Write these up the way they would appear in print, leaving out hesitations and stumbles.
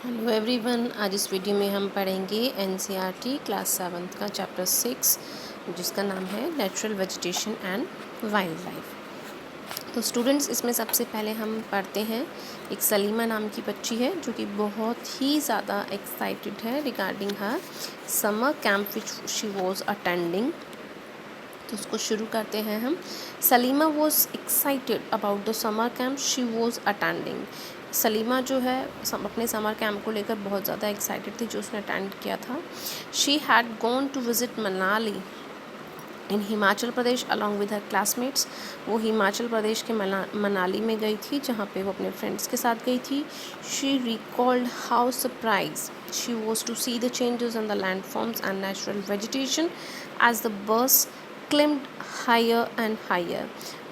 Hello everyone. आज इस video में हम पढ़ेंगे एनसीईआरटी क्लास 7 का चैप्टर 6 जिसका नाम है natural vegetation and wild life. तो स्टूडेंट्स, इसमें सबसे पहले हम पढ़ते हैं एक सलीमा नाम की बच्ची है जो कि बहुत ही ज़्यादा एक्साइटेड है regarding her summer camp which she was attending. तो उसको शुरू करते हैं हम। Salima was excited about the summer camp she was attending. Salima जो है अपने समर कैंप को लेकर बहुत ज़्यादा एक्साइटेड थी जो उसने अटेंड किया था। She had gone to visit Manali in Himachal Pradesh along with her classmates. वो हिमाचल प्रदेश के मनाली में गई थी जहाँ पे वो अपने फ्रेंड्स के साथ गई थी। She recalled how surprise she was to see the changes in the landforms and natural vegetation as the bus climbed higher and higher.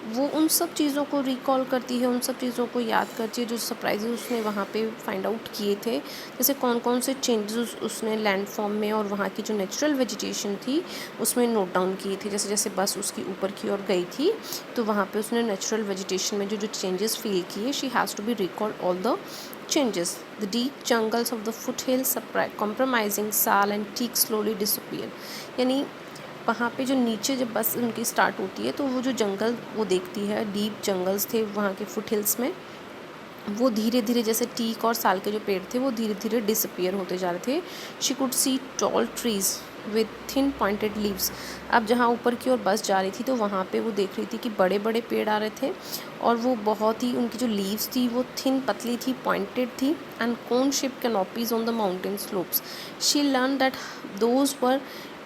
वो उन सब चीज़ों को रिकॉल करती है, उन सब चीज़ों को याद करती है जो सरप्राइजेस उसने वहाँ पे फाइंड आउट किए थे। जैसे कौन कौन से चेंजेस उसने लैंडफॉर्म में और वहाँ की जो नेचुरल वेजिटेशन थी उसमें नोट डाउन किए थे। जैसे जैसे बस उसकी ऊपर की ओर गई थी तो वहाँ पे उसने नेचुरल वेजिटेशन में जो जो चेंजेस फील किए, she has to be recalled all the changes. The deep jungles of the foothills compromising sal and teak slowly disappear. यानी वहाँ पे जो नीचे जब बस उनकी स्टार्ट होती है तो वो जो जंगल वो देखती है, डीप जंगल्स थे वहाँ के फुट हिल्स में, वो धीरे धीरे जैसे टीक और साल के जो पेड़ थे वो धीरे धीरे डिसअपियर होते जा रहे थे। She could see tall trees with thin pointed leaves. अब जहाँ ऊपर की ओर बस जा रही थी तो वहाँ पे वो देख रही थी कि बड़े बड़े पेड़ आ रहे थे और वो बहुत ही, उनकी जो लीव्स थी वो थिन पतली थी, पॉइंटेड थी and cone shape canopies on the mountain slopes. She learn that those were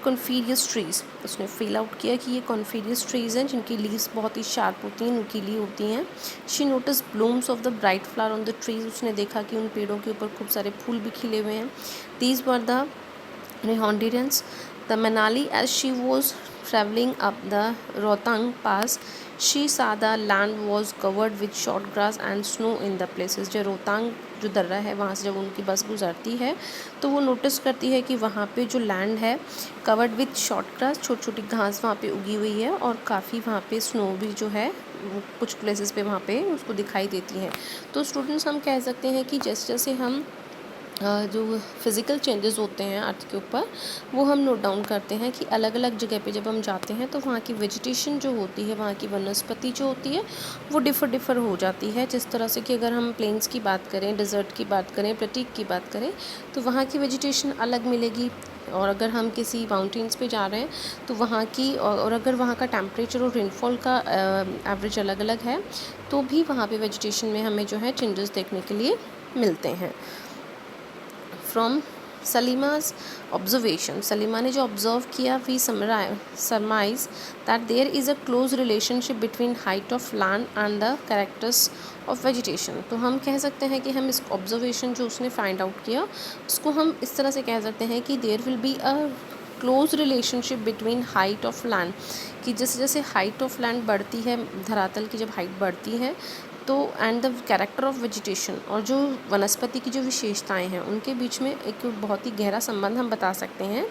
coniferous trees. उसने फील आउट किया कि ये कॉन्फीरियस ट्रीज़ हैं जिनकी लीव्स बहुत ही शार्प होती हैं, नुकीली होती हैं। She notice blooms of the bright flower on the trees. उसने देखा कि उन पेड़ों के ऊपर खूब सारे फूल भी खिले हुए हैं। These were the Rhododendrons. The Manali, as she was traveling up the Rohtang Pass, she saw the land was covered with short grass and snow in the places. जो रोहतांग जो दर्रा है वहाँ से जब उनकी बस गुजरती है तो वो नोटिस करती है कि वहाँ पे जो लैंड है कवर्ड विथ शॉर्ट ग्रास, छोटी छोटी घास वहाँ पे उगी हुई है और काफ़ी वहाँ पे स्नो भी जो है वो कुछ प्लेसेस पे वहाँ पे उसको दिखाई देती है। तो स्टूडेंट्स, हम कह सकते हैं कि जैसे जैसे हम जो फिज़िकल चेंजेस होते हैं अर्थ के ऊपर वो हम नोट डाउन करते हैं कि अलग अलग जगह पे जब हम जाते हैं तो वहाँ की वेजिटेशन जो होती है, वहाँ की वनस्पति जो होती है वो डिफ़र हो जाती है। जिस तरह से कि अगर हम प्लेन्स की बात करें, डिज़र्ट की बात करें, प्लेटिक की बात करें तो वहाँ की वेजिटेशन अलग मिलेगी। और अगर हम किसी माउंटेन्स पे जा रहे हैं तो वहाँ की, और अगर वहाँ का टेम्परेचर और रेनफॉल का एवरेज अलग अलग है तो भी वहाँ पे वेजिटेशन में हमें जो है चेंजेस देखने के लिए मिलते हैं। फ्रॉम सलीमाज ऑब्जर्वेशन, सलीमा ने जो ऑब्ज़र्व किया, we summarise that there is a close relationship between height of land and the characters of vegetation. तो हम कह सकते हैं कि हम इस ऑब्जर्वेशन जो उसने फाइंड आउट किया उसको हम इस तरह से कह सकते हैं कि there will be a close relationship between height of land, कि जैसे जैसे हाइट ऑफ लैंड बढ़ती है, धरातल की जब हाइट बढ़ती है तो and the character of vegetation, और जो वनस्पति की जो विशेषताएं हैं उनके बीच में एक बहुत ही गहरा संबंध हम बता सकते हैं।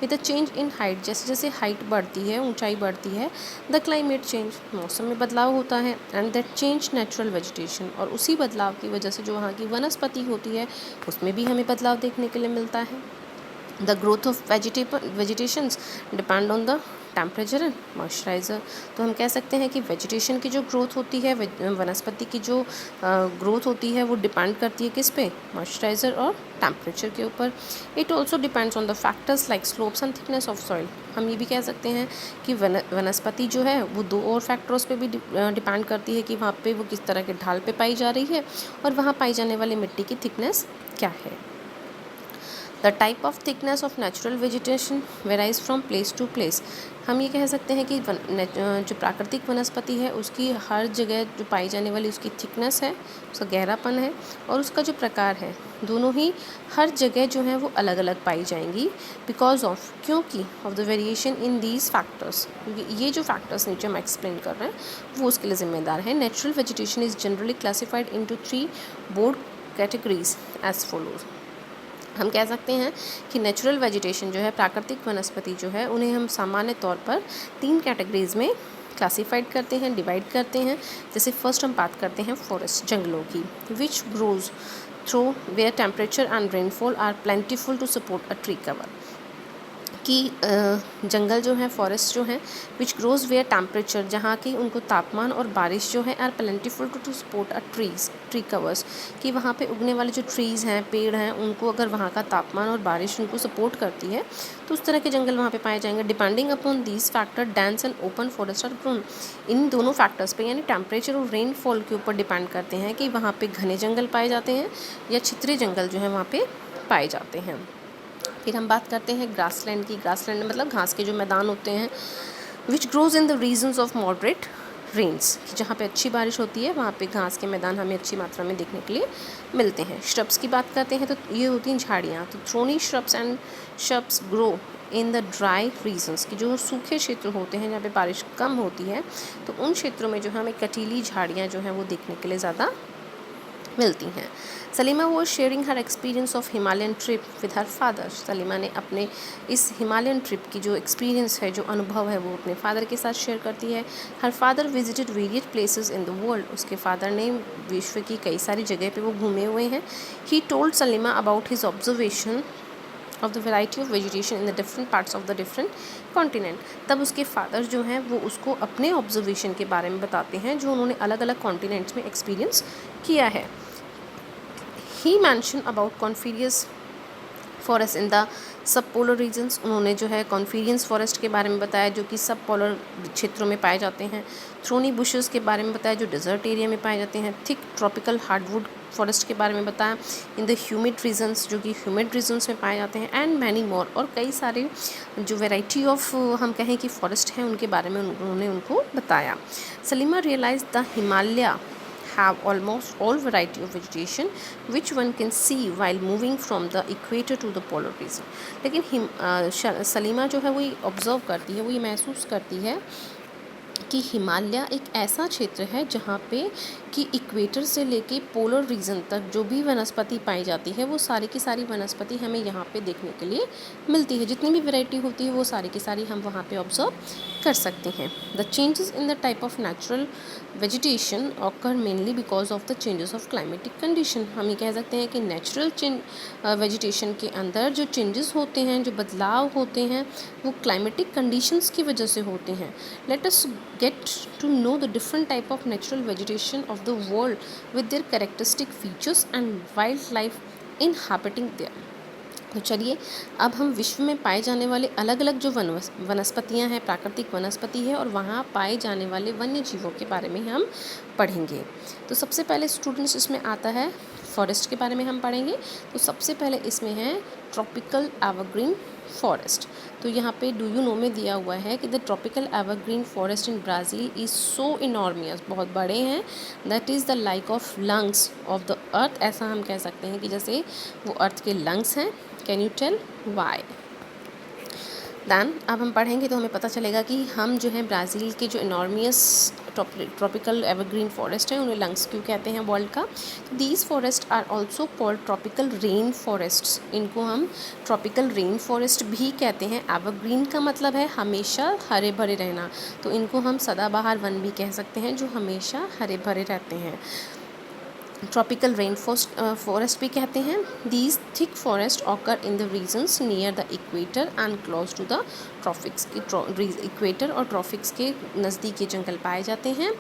With the change in height, जैसे जैसे हाइट बढ़ती है, ऊंचाई बढ़ती है, द क्लाइमेट चेंज, मौसम में बदलाव होता है, and that change natural vegetation, और उसी बदलाव की वजह से जो वहाँ की वनस्पति होती है उसमें भी हमें बदलाव देखने के लिए मिलता है। The growth of vegetations depend on the temperature and moisturiser. तो हम कह सकते हैं कि वेजिटेशन की जो ग्रोथ होती है, वनस्पति की जो ग्रोथ होती है वो डिपेंड करती है किस पे, मॉइस्चराइज़र और टेम्परेचर के ऊपर। It also depends on the factors like slopes and thickness of soil. हम ये भी कह सकते हैं कि वनस्पति जो है वो दो और फैक्टर्स पे भी डिपेंड करती है कि वहाँ पे वो किस तरह के ढाल पे पाई जा रही है और वहाँ पाई जाने वाली मिट्टी की थिकनेस क्या है। The type of thickness of natural vegetation varies from place to place. हम ये कह सकते हैं कि जो प्राकृतिक वनस्पति है उसकी हर जगह जो पाई जाने वाली उसकी थिकनेस है, उसका गहरापन है और उसका जो प्रकार है, दोनों ही हर जगह जो है वो अलग अलग पाई जाएंगी। बिकॉज ऑफ, क्योंकि of the variation in these factors, क्योंकि ये जो फैक्टर्स नीचे हम एक्सप्लेन कर रहे हैं वो उसके लिए जिम्मेदार है। Natural vegetation is generally classified into 3 broad categories as follows. हम कह सकते हैं कि नेचुरल वेजिटेशन जो है, प्राकृतिक वनस्पति जो है, उन्हें हम सामान्य तौर पर 3 कैटेगरीज़ में क्लासीफाइड करते हैं, डिवाइड करते हैं। जैसे फर्स्ट हम बात करते हैं फॉरेस्ट, जंगलों की। Which grows through where temperature and rainfall are plentiful to support a tree cover, कि जंगल जो है, फॉरेस्ट जो है, विच ग्रोज वेयर टेम्परेचर, जहाँ की उनको तापमान और बारिश जो है, are plentiful to support a tree covers, कि वहाँ पे उगने वाले जो ट्रीज़ हैं, पेड़ हैं, उनको अगर वहाँ का तापमान और बारिश उनको सपोर्ट करती है तो उस तरह के जंगल वहाँ पे पाए जाएंगे। Depending upon these factor dense and open forest are grown. इन दोनों फैक्टर्स पे यानी टेम्परेचर और रेनफॉल के ऊपर डिपेंड करते हैं कि वहाँ पे घने जंगल पाए जाते हैं या छितरे जंगल जो है वहाँ पे पाए जाते हैं। फिर हम बात करते हैं ग्रासलैंड की। ग्रासलैंड मतलब घास के जो मैदान होते हैं। Which grows in the regions of moderate rains, जहाँ पे अच्छी बारिश होती है वहाँ पे घास के मैदान हमें अच्छी मात्रा में देखने के लिए मिलते हैं। श्रब्स की बात करते हैं तो ये होती हैं झाड़ियाँ। तो thorny shrubs and shrubs grow in the dry regions, की जो सूखे क्षेत्र होते हैं जहाँ पे बारिश कम होती है तो उन क्षेत्रों में जो है हमें कटीली झाड़ियाँ जो हैं वो देखने के लिए ज़्यादा मिलती हैं। सलीमा वो sharing her experience of Himalayan trip with her father. Salima ने अपने इस हिमालयन ट्रिप की जो एक्सपीरियंस है, जो अनुभव है, वो अपने फादर के साथ शेयर करती है। Her father visited various places in the world. उसके फादर ने विश्व की कई सारी जगह पे वो घूमे हुए हैं। He told Salima about his observation of the variety of vegetation in the different parts of the different continent. तब उसके फादर जो हैं वो उसको अपने ऑब्जर्वेशन के बारे में बताते हैं जो उन्होंने अलग अलग कॉन्टिनेंट्स में एक्सपीरियंस किया है। He mentioned about coniferous forest in the sub polar regions. उन्होंने जो है कॉन्फिरियंस फॉरेस्ट के बारे में बताया जो कि सब पोलर क्षेत्रों में पाए जाते हैं। थ्रोनी बुशेस के बारे में बताया जो डेजर्ट एरिया में पाए जाते हैं। थिक ट्रॉपिकल हार्डवुड फॉरेस्ट के बारे में बताया इन द ह्यूमिड रीजन्स, जो कि ह्यूमिड रीजन्स में पाए जाते हैं। एंड मैनी मोर, और कई सारे जो वेराइटी ऑफ हम कहें कि फॉरेस्ट हैं उनके बारे में उन्होंने उनको बताया। Salima realise the Himalaya have almost all variety of vegetation which one can see while moving from the equator to the polar region। लेकिन सलीमा जो है वो ये ऑब्ज़र्व करती है, वो ये महसूस करती है कि हिमालय एक ऐसा क्षेत्र है जहाँ पे कि इक्वेटर से लेके पोलर रीजन तक जो भी वनस्पति पाई जाती है वो सारी की सारी वनस्पति हमें यहाँ पे देखने के लिए मिलती है। जितनी भी वैरायटी होती है वो सारी की सारी हम वहाँ पे ऑब्जर्व कर सकते हैं। The changes in the type of natural vegetation occur mainly because of the changes of climatic condition. हम ये कह सकते हैं कि नेचुरल वेजिटेशन के अंदर जो चेंजेस होते हैं, जो बदलाव होते हैं, वो क्लाइमेटिक कंडीशंस की वजह से होते हैं। Let us get to know the different type of natural vegetation of the world with their characteristic features and wildlife inhabiting there। तो चलिए अब हम विश्व में पाए जाने वाले अलग अलग जो वनस्पतियाँ हैं, प्राकृतिक वनस्पति है, और वहाँ पाए जाने वाले वन्य जीवों के बारे में हम पढ़ेंगे। तो सबसे पहले स्टूडेंट्स इसमें आता है फॉरेस्ट के बारे में हम पढ़ेंगे। तो सबसे पहले इसमें है ट्रॉपिकल एवरग्रीन फॉरेस्ट। तो यहाँ पे डू यू नो में दिया हुआ है कि the tropical evergreen forest in Brazil is so enormous, बहुत बड़े हैं। That is the like of lungs of the earth. ऐसा हम कह सकते हैं कि जैसे वो अर्थ के लंग्स हैं। Can you tell why? Then अब हम पढ़ेंगे तो हमें पता चलेगा कि हम जो है ब्राज़ील के जो इनॉर्मियस ट्रॉपिकल एवरग्रीन फॉरेस्ट है उन्हें लंग्स क्यों कहते हैं वर्ल्ड का। These forest are also called tropical rain forests. इनको हम ट्रॉपिकल रेन फॉरेस्ट भी कहते हैं। एवरग्रीन का मतलब है हमेशा हरे भरे रहना, तो इनको हम सदाबहार वन भी कह सकते हैं जो हमेशा हरे भरे रहते हैं। ट्रॉपिकल रेन फॉरेस्ट भी कहते हैं। These thick forest occur in the regions near the equator and close to the tropics. Equator और ट्रॉपिक्स के नज़दीक ये जंगल पाए जाते हैं।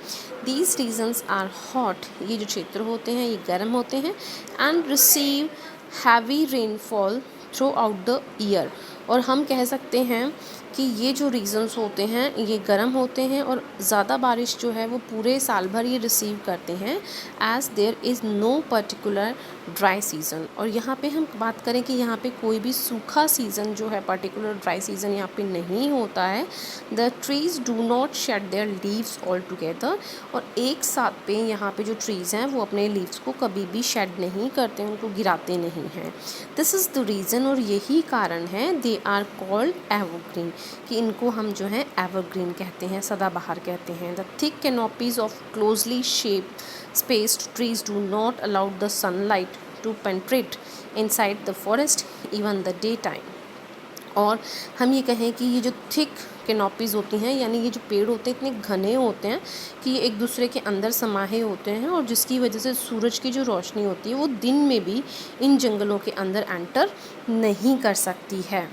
दीज रीजन्स आर हॉट, ये जो क्षेत्र होते हैं ये गर्म होते हैं। And receive heavy rainfall through out the year. और हम कह सकते हैं कि ये जो रीजन्स होते हैं ये गर्म होते हैं और ज़्यादा बारिश जो है वो पूरे साल भर ये रिसीव करते हैं। As there is no particular dry season. और यहाँ पे हम बात करें कि यहाँ पे कोई भी सूखा सीज़न जो है, पर्टिकुलर ड्राई सीज़न यहाँ पे नहीं होता है। The trees do not shade their leaves all together. और एक साथ पे यहाँ पे जो ट्रीज़ हैं वो अपने लीव्स को कभी भी शेड नहीं करते, उनको गिराते नहीं हैं। दिस इज़ द रीज़न, और यही कारण है दे आर कॉल्ड एवरग्रीन, कि इनको हम जो है एवरग्रीन कहते हैं, सदाबहार कहते हैं। The thick canopies of closely shaped spaced trees do not allow the sunlight to penetrate inside the forest even the daytime। और हम ये कहें कि ये जो थिक कैनोपीज़ होती हैं, यानी ये जो पेड़ होते हैं इतने घने होते हैं कि ये एक दूसरे के अंदर समाये होते हैं, और जिसकी वजह से सूरज की जो रोशनी होती है वो दिन में भी इन जंगलों के अंदर एंटर नहीं कर सकती है।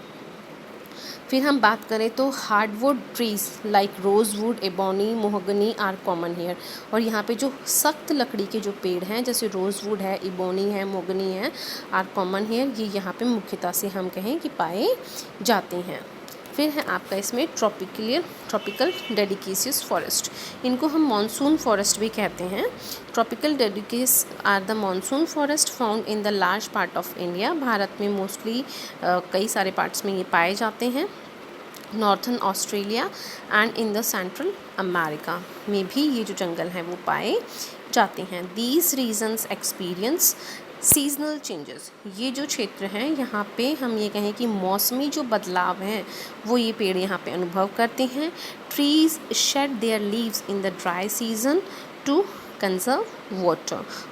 फिर हम बात करें तो hardwood trees like rosewood, ebony, mahogany are common here. और यहाँ पे जो सख्त लकड़ी के जो पेड़ हैं जैसे रोज़वुड है, इबोनी है, मोहगनी है, आर कॉमन हेयर, ये यहाँ पे मुख्यतः से हम कहें कि पाए जाते हैं। फिर है आपका इसमें ट्रॉपिकल डेडिकेशियस फॉरेस्ट, इनको हम मॉनसून फॉरेस्ट भी कहते हैं। Tropical deciduous are the monsoon forest found in the large part of India. भारत में मोस्टली कई सारे पार्ट्स में ये पाए जाते हैं। Northern Australia and in the central America में भी ये जो जंगल हैं वो पाए जाते हैं। These regions experience seasonal changes, ये जो क्षेत्र हैं यहाँ पे हम ये कहें कि मौसमी जो बदलाव हैं वो ये पेड़ यहाँ पे अनुभव करते हैं। Trees shade their leaves in the dry season two conserve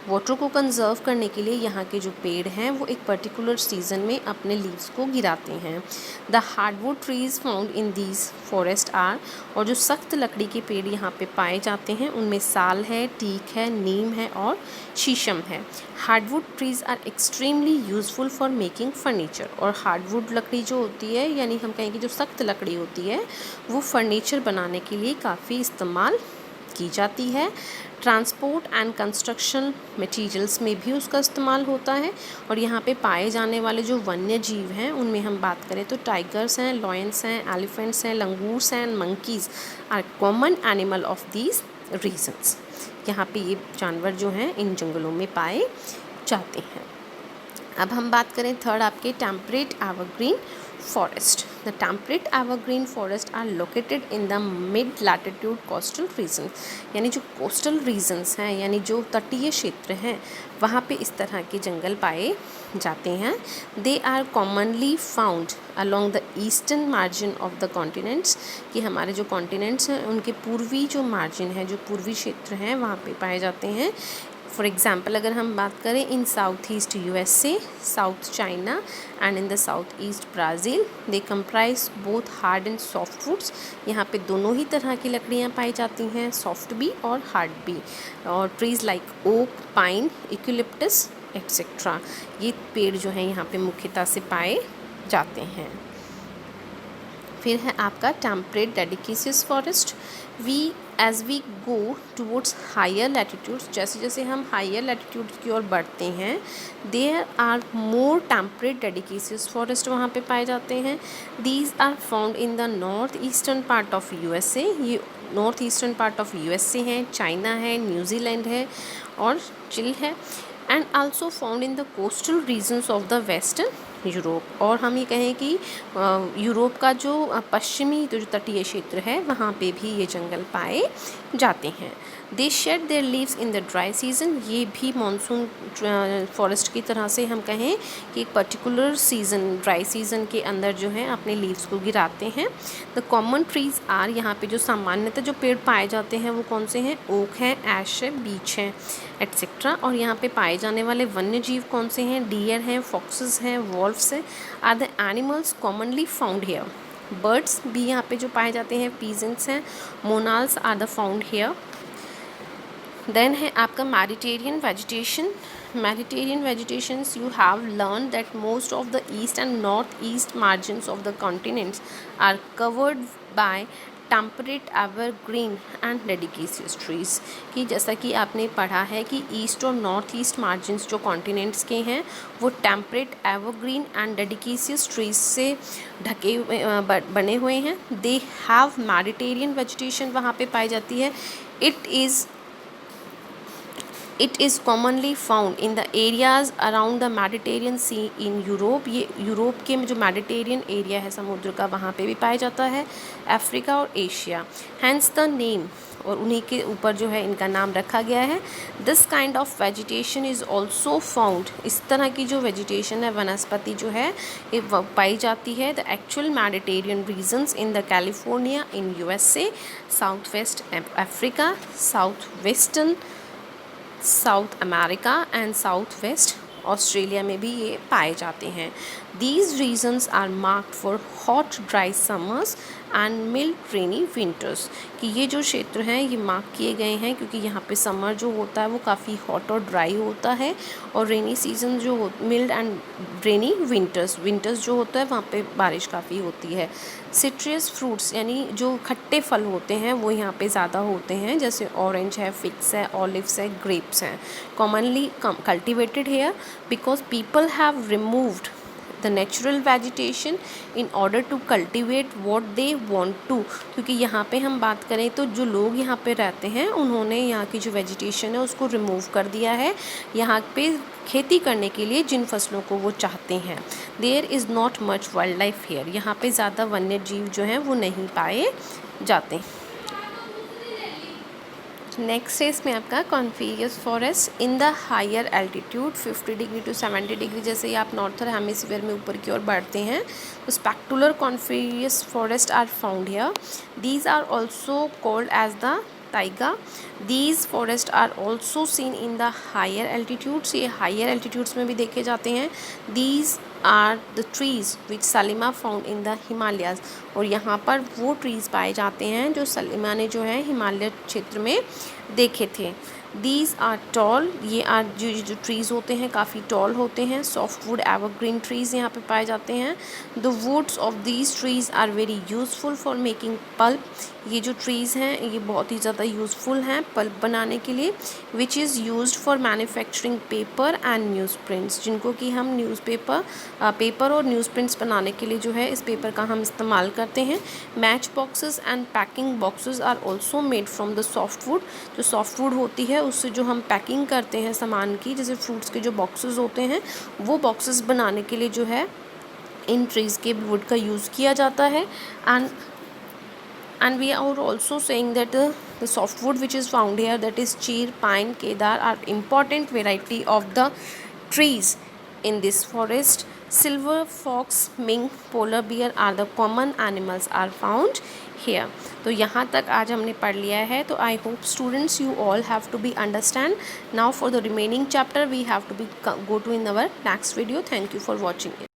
water को कंजर्व करने के लिए यहाँ के जो पेड़ हैं वो एक पर्टिकुलर सीज़न में अपने लीव्स को गिराते हैं। The hardwood trees found in these forest are, और जो सख्त लकड़ी के पेड़ यहाँ पे पाए जाते हैं उनमें साल है, टीक है, नीम है और शीशम है। Hardwood trees are extremely useful for making furniture, और हार्डवुड लकड़ी जो होती है यानी हम कहेंगे जो सख्त लकड़ी होती है वो फर्नीचर बनाने के लिए काफ़ी इस्तेमाल की जाती है। ट्रांसपोर्ट एंड कंस्ट्रक्शन मटेरियल्स में भी उसका इस्तेमाल होता है। और यहाँ पे पाए जाने वाले जो वन्य जीव हैं उनमें हम बात करें तो टाइगर्स हैं, लॉयंस हैं, एलिफेंट्स हैं, लंगूर्स हैं, monkeys are common animal of these regions. यहाँ पे ये जानवर जो हैं इन जंगलों में पाए जाते हैं। अब हम बात करें थर्ड आपके temperate evergreen forest. The temperate evergreen forest are located in the mid latitude coastal region, यानी जो कोस्टल रीजन्स हैं यानी जो तटीय क्षेत्र हैं वहाँ पे इस तरह के जंगल पाए जाते हैं। They are commonly found along the eastern margin of the continents, कि हमारे जो कॉन्टिनेंट्स हैं उनके पूर्वी जो मार्जिन है, जो पूर्वी क्षेत्र हैं वहाँ पे पाए जाते हैं। फॉर एग्ज़ाम्पल अगर हम बात करें in south east USA, south China and in the south east Brazil, they comprise both hard and soft woods. यहाँ पे दोनों ही तरह की लकड़ियाँ पाई जाती हैं, सॉफ्ट भी और हार्ड भी। और trees like oak, pine, eucalyptus etcetera, ये पेड़ जो हैं यहाँ पे मुख्यतः से पाए जाते हैं। फिर है आपका temperate deciduous forest. As we go towards higher latitudes, जैसे जैसे हम हायर लैटिट्यूड्स की ओर बढ़ते हैं, there are more temperate deciduous forest वहाँ पे पाए जाते हैं। These are found in the north eastern part of USA, ये north eastern part of USA है, चाइना है, न्यूजीलैंड है और चिल है, and also found in the coastal regions of the western Europe. और हम ये कहें कि यूरोप का जो पश्चिमी जो तटीय क्षेत्र है वहाँ पे भी ये जंगल पाए जाते हैं। They shed their leaves in the dry season, ये भी मानसून फॉरेस्ट की तरह से हम कहें कि एक पर्टिकुलर सीज़न, ड्राई सीज़न के अंदर जो है अपने लीव्स को गिराते हैं। द कॉमन ट्रीज़ आर, यहाँ पे जो सामान्यतः जो पेड़ पाए जाते हैं वो कौन से हैं? ओक है, ऐश है, बीच है एट्सेट्रा। और यहाँ पे पाए जाने वाले वन्य जीव कौन से हैं? डियर हैं, फॉक्सेस हैं, वॉल्व्स हैं, are the animals commonly found here. Birds भी यहाँ पे जो पाए जाते हैं पीजेंट्स हैं, monals are the found here. Then है आपका Mediterranean vegetation. Mediterranean vegetations, you have learned that most of the east and northeast margins of the continents are covered by temperate evergreen and deciduous trees, कि जैसा कि आपने पढ़ा है कि east और नॉर्थ ईस्ट मार्जिन्स जो कॉन्टिनेंट्स के हैं वो temperate evergreen and deciduous trees से ढके बने हुए हैं। दे हैव मेडिटेरियन वेजिटेशन वहाँ पे पाई जाती है। It is commonly found in the areas around the Mediterranean Sea in Europe, ये यूरोप के जो मेडिटेरियन एरिया है समुद्र का वहाँ पे भी पाया जाता है, अफ्रीका और एशिया। हैंस द नेम, और उन्हीं के ऊपर जो है इनका नाम रखा गया है। This kind of vegetation is also found, इस तरह की जो वेजिटेशन है, वनस्पति जो है ये पाई जाती है the actual Mediterranean regions in the California in USA, south west Africa, south western South America and south west Australia में भी ये पाए जाते हैं। These regions are marked for hot dry summers and mild rainy winters, कि ये जो क्षेत्र हैं ये मार्क किए गए हैं क्योंकि यहाँ पे समर जो होता है वो काफ़ी हॉट और ड्राई होता है, और रेनी सीजन जो हो मिल्ड एंड रेनी विंटर्स जो होता है वहाँ पे बारिश काफ़ी होती है। सिट्रस फ्रूट्स यानी जो खट्टे फल होते हैं वो यहाँ पे ज़्यादा होते हैं, जैसे ऑरेंज है, फिग्स है, ऑलिव्स है, ग्रेप्स हैं। Commonly cultivated here because people have removed the natural vegetation in order to cultivate what they want to, क्योंकि यहाँ पे हम बात करें तो जो लोग यहाँ पे रहते हैं उन्होंने यहाँ की जो वेजिटेशन है उसको रिमूव कर दिया है यहाँ पे खेती करने के लिए जिन फसलों को वो चाहते हैं। There is not much wild life here, यहाँ पे ज़्यादा वन्य जीव जो हैं वो नहीं पाए जाते। नेक्स्ट है इसमें आपका coniferous forest in the higher altitude 50 degree to 70 degree, जैसे ही आप नॉर्थर हेमिस्फीयर में ऊपर की ओर बढ़ते हैं तो spectacular coniferous forest are found here. These are also called as the taiga. These forest are also seen in the higher altitudes, ये हायर एल्टीट्यूड्स में भी देखे जाते हैं। These are the trees which सलीमा फाउंड इन द हिमालयाज़, और यहाँ पर वो ट्रीज़ पाए जाते हैं जो सलीमा ने जो है हिमालय क्षेत्र में देखे थे। दीज आर टॉल, ये आर जो ट्रीज़ होते हैं काफ़ी टॉल होते हैं। सॉफ्ट वुड एवरग्रीन ट्रीज़ यहाँ पे पाए जाते हैं। The woods of these trees are very useful for making pulp, ये जो ट्रीज़ हैं ये बहुत ही ज़्यादा यूज़फुल हैं पल्प बनाने के लिए। Which is used for manufacturing paper and news prints, जिनको कि हम पेपर और न्यूज़ प्रिंट्स बनाने के लिए जो है इस पेपर का हम इस्तेमाल करते हैं। Match boxes and packing boxes are also made from the soft wood, जो सॉफ्ट वुड होती है उससे जो हम पैकिंग करते हैं सामान की, जैसे फ्रूट्स के जो बॉक्सेस होते हैं वो बॉक्सेस बनाने के लिए जो है इन ट्रीज़ के वुड का यूज़ किया जाता है। And we are also saying that the softwood which is found here, that is cheer, pine, kedar, are important variety of the trees in this forest. Silver fox, mink, polar bear are the common animals are found here. तो यहाँ तक आज हमने पढ़ लिया है। तो I hope students you all have to be understand. Now for the remaining chapter we have to be go to in our next video. Thank you for watching it.